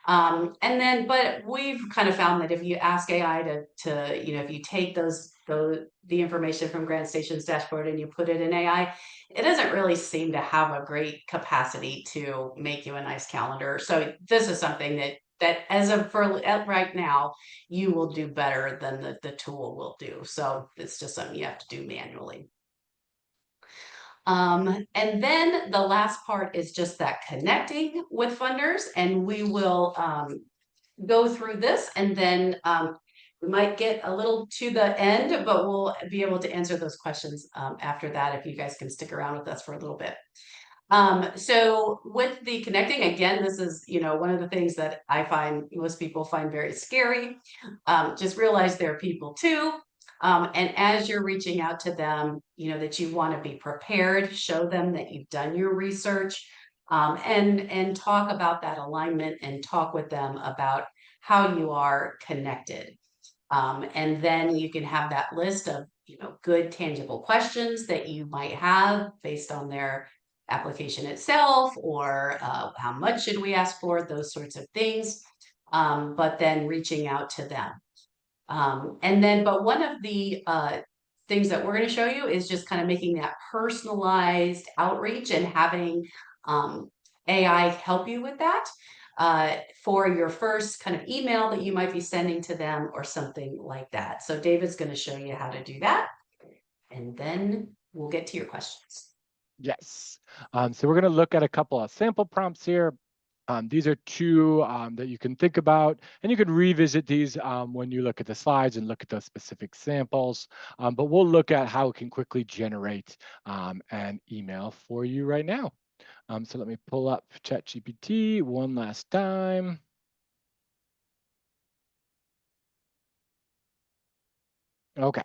But we've kind of found that if you ask AI if you take the information from GrantStation's dashboard and you put it in AI, it doesn't really seem to have a great capacity to make you a nice calendar. So this is something that as of right now, you will do better than the tool will do. So it's just something you have to do manually. And then the last part is just that connecting with funders, and we will go through this and then we might get a little to the end, but we'll be able to answer those questions after that if you guys can stick around with us for a little bit. So with the connecting, again, this is, one of the things that I find most people find very scary. Just realize they're people too. And as you're reaching out to them, that you want to be prepared, show them that you've done your research, and talk about that alignment and talk with them about how you are connected. And then you can have that list of, good tangible questions that you might have based on their application itself, or how much should we ask for, those sorts of things. But then reaching out to them. But one of the things that we're going to show you is just kind of making that personalized outreach and having AI help you with that for your first kind of email that you might be sending to them or something like that. So David's going to show you how to do that, and then we'll get to your questions. Yes. So we're going to look at a couple of sample prompts here. These are two that you can think about, and you can revisit these when you look at the slides and look at those specific samples. But we'll look at how it can quickly generate an email for you right now. So let me pull up ChatGPT one last time. Okay.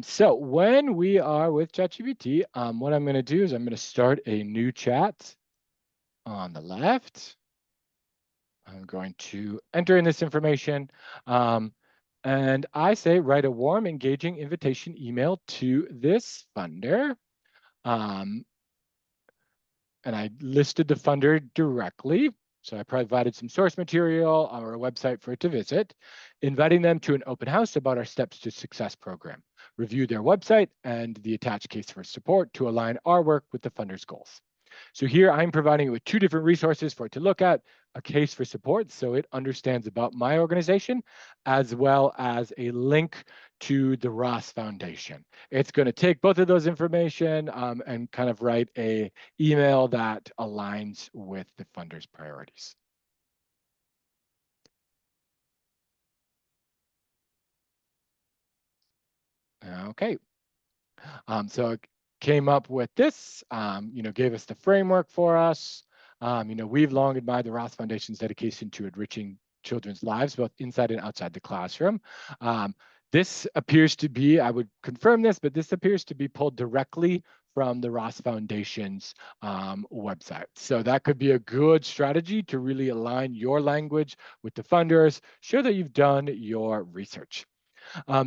So when we are with ChatGPT, what I'm going to do is I'm going to start a new chat on the left. I'm going to enter in this information. And I say, write a warm, engaging invitation email to this funder. And I listed the funder directly. So I provided some source material or a website for it to visit, inviting them to an open house about our Steps to Success program. Review their website and the attached case for support to align our work with the funder's goals. So here I'm providing it with two different resources for it to look at: a case for support, so it understands about my organization, as well as a link to the Ross Foundation. It's going to take both of those information and kind of write a email that aligns with the funder's priorities. Okay. So it came up with this, gave us the framework for us. We've long admired the Ross Foundation's dedication to enriching children's lives, both inside and outside the classroom. This appears to be, I would confirm this, but this appears to be pulled directly from the Ross Foundation's website. So that could be a good strategy to really align your language with the funders, show that you've done your research.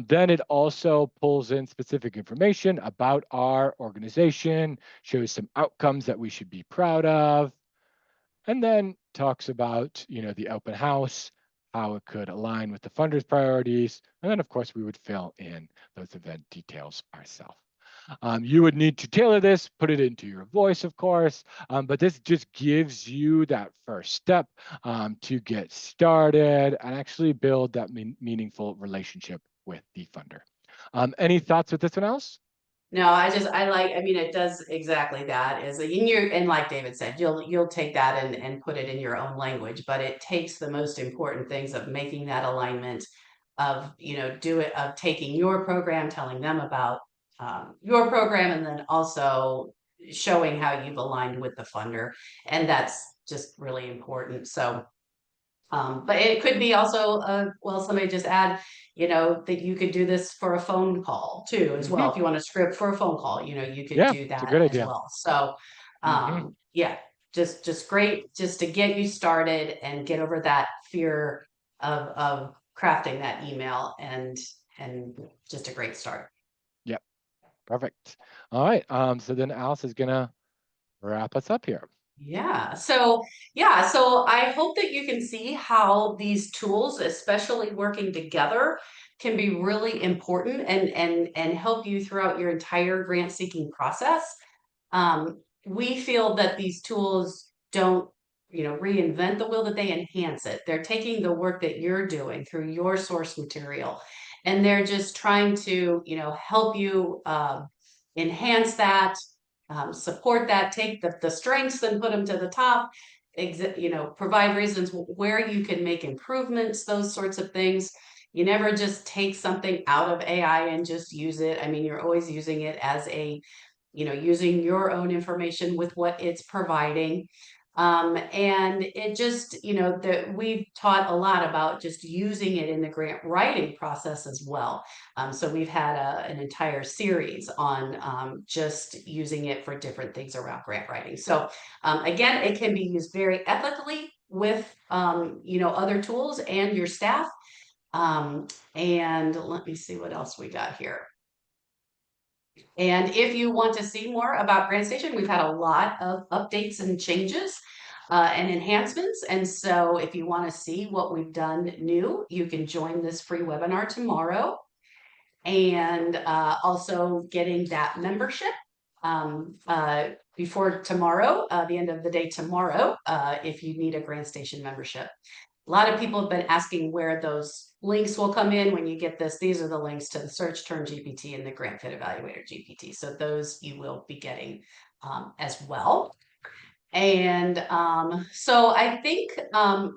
Then it also pulls in specific information about our organization, shows some outcomes that we should be proud of, and then talks about, the open house, how it could align with the funder's priorities. And then, of course, we would fill in those event details ourselves. You would need to tailor this, put it into your voice, of course, but this just gives you that first step to get started and actually build that meaningful relationship with the funder. Any thoughts with this one else? No, I mean, it does exactly that. And like David said, you'll take that and put it in your own language, but it takes the most important things of making that alignment of, of taking your program, telling them about your program, and then also showing how you've aligned with the funder. And that's just really important. So but it could be also, somebody just add, that you could do this for a phone call too, as well. If you want a script for a phone call, you could Yeah, do it's a that good as idea. well. So, Yeah, just great, just to get you started and get over that fear of crafting that email, and just a great start. Yep. Perfect. All right. So then Alice is gonna wrap us up here. So I hope that you can see how these tools, especially working together, can be really important and help you throughout your entire grant seeking process. We feel that these tools don't, reinvent the wheel, that they enhance it. They're taking the work that you're doing through your source material, and they're just trying to, help you enhance that, support that, take the strengths and put them to the top, provide reasons where you can make improvements, those sorts of things. You never just take something out of AI and just use it. I mean, you're always using it as using your own information with what it's providing. And it just, that we've taught a lot about just using it in the grant writing process as well. So we've had an entire series on just using it for different things around grant writing. So again, it can be used very ethically with, other tools and your staff. And let me see what else we got here. And if you want to see more about GrantStation, we've had a lot of updates and changes and enhancements. And so if you want to see what we've done new, you can join this free webinar tomorrow. And also getting that membership before tomorrow, the end of the day tomorrow, if you need a GrantStation membership. A lot of people have been asking where those links will come in when you get this. These are the links to the Search Term GPT and the Grant Fit Evaluator GPT. So those you will be getting as well. And so I think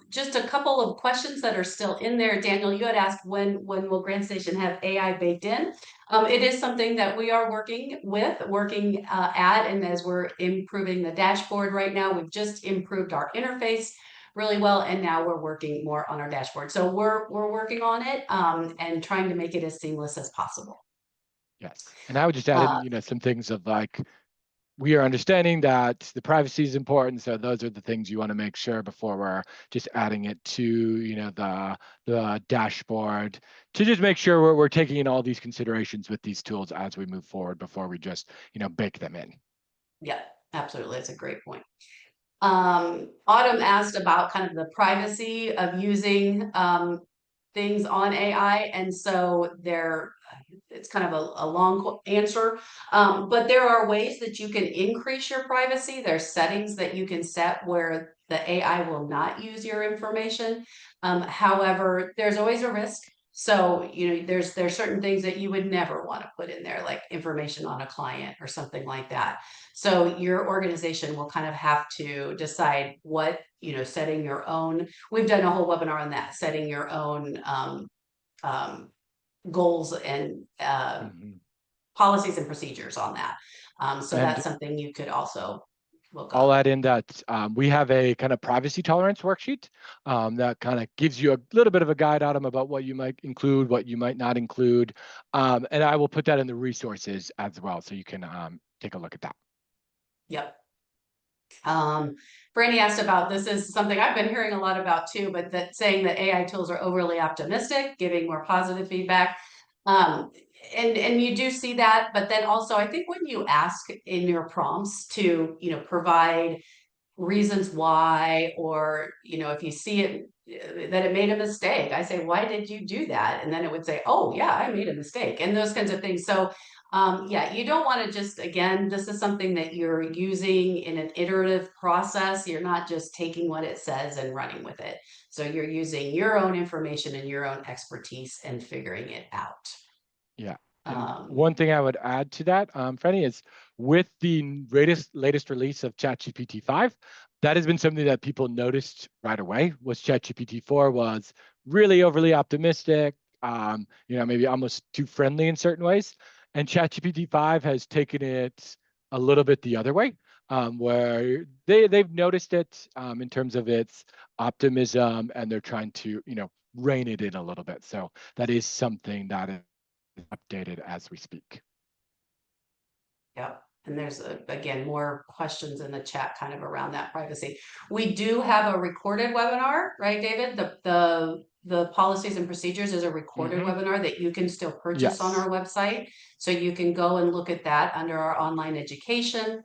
just a couple of questions that are still in there. Daniel, you had asked when will GrantStation have AI baked in? It is something that we are working at, and as we're improving the dashboard right now, we've just improved our interface really well, and now we're working more on our dashboard. So we're working on it and trying to make it as seamless as possible. Yes. And I would just add in, some things of like, we are understanding that the privacy is important. So those are the things you want to make sure before we're just adding it to, the dashboard, to just make sure we're taking in all these considerations with these tools as we move forward before we just, bake them in. Yeah, absolutely. That's a great point. Autumn asked about kind of the privacy of using things on AI. And so it's kind of a long answer, but there are ways that you can increase your privacy. There's settings that you can set where the AI will not use your information. However, there's always a risk. So, there's certain things that you would never want to put in there, like information on a client or something like that. So your organization will kind of have to decide what, setting your own, we've done a whole webinar on that, setting your own goals and policies and procedures on that. So And that's something you could also look I'll up. add in that we have a kind of privacy tolerance worksheet that kind of gives you a little bit of a guide, Adam, about what you might include, what you might not include. And I will put that in the resources as well, so you can take a look at that. Yep. Brandy asked about, this is something I've been hearing a lot about too, but that saying that AI tools are overly optimistic, giving more positive feedback. And you do see that, but then also I think when you ask in your prompts to, provide reasons why, or, if you see it, that it made a mistake, I say, why did you do that? And then it would say, oh yeah, I made a mistake, and those kinds of things. So yeah, you don't want to just, again, this is something that you're using in an iterative process. You're not just taking what it says and running with it. So you're using your own information and your own expertise and figuring it out. Yeah. And one thing I would add to that, Franny, is with the latest release of ChatGPT 5, that has been something that people noticed right away. Was ChatGPT 4 was really overly optimistic, maybe almost too friendly in certain ways. And ChatGPT 5 has taken it a little bit the other way, where they've noticed it in terms of its optimism, and they're trying to, rein it in a little bit. So that is something that is updated as we speak. Yeah. And there's, again, more questions in the chat kind of around that privacy. We do have a recorded webinar, right, David? The policies and procedures is a recorded webinar that you can still purchase on Yes. our website. So you can go and look at that under our online education.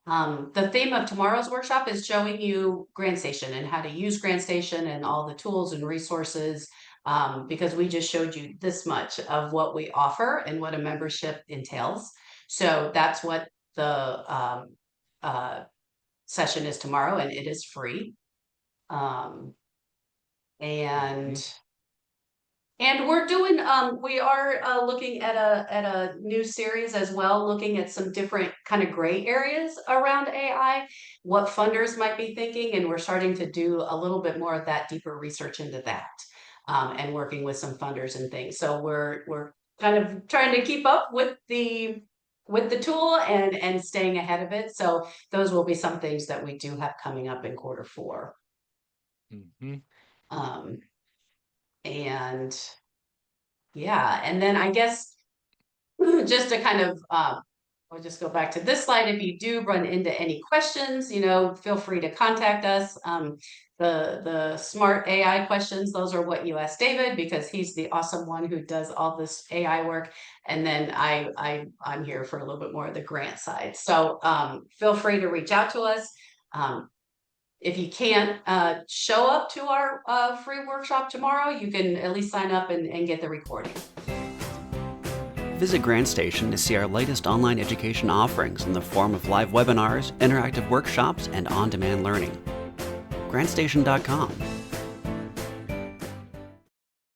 The theme of tomorrow's workshop is showing you GrantStation and how to use GrantStation and all the tools and resources, because we just showed you this much of what we offer and what a membership entails. So that's what the session is tomorrow, and it is free. And we're doing, we are looking at a new series as well, looking at some different kind of gray areas around AI, what funders might be thinking, and we're starting to do a little bit more of that deeper research into that, and working with some funders and things. So we're kind of trying to keep up with the tool and staying ahead of it. So those will be some things that we do have coming up in Q4. And yeah, and then I guess just to kind of, I'll just go back to this slide. If you do run into any questions, feel free to contact us. The smart AI questions, those are what you ask David, because he's the awesome one who does all this AI work. And then I'm here for a little bit more of the grant side. So feel free to reach out to us. If you can't show up to our free workshop tomorrow, you can at least sign up and get the recording. Visit GrantStation to see our latest online education offerings in the form of live webinars, interactive workshops, and on-demand learning. GrantStation.com.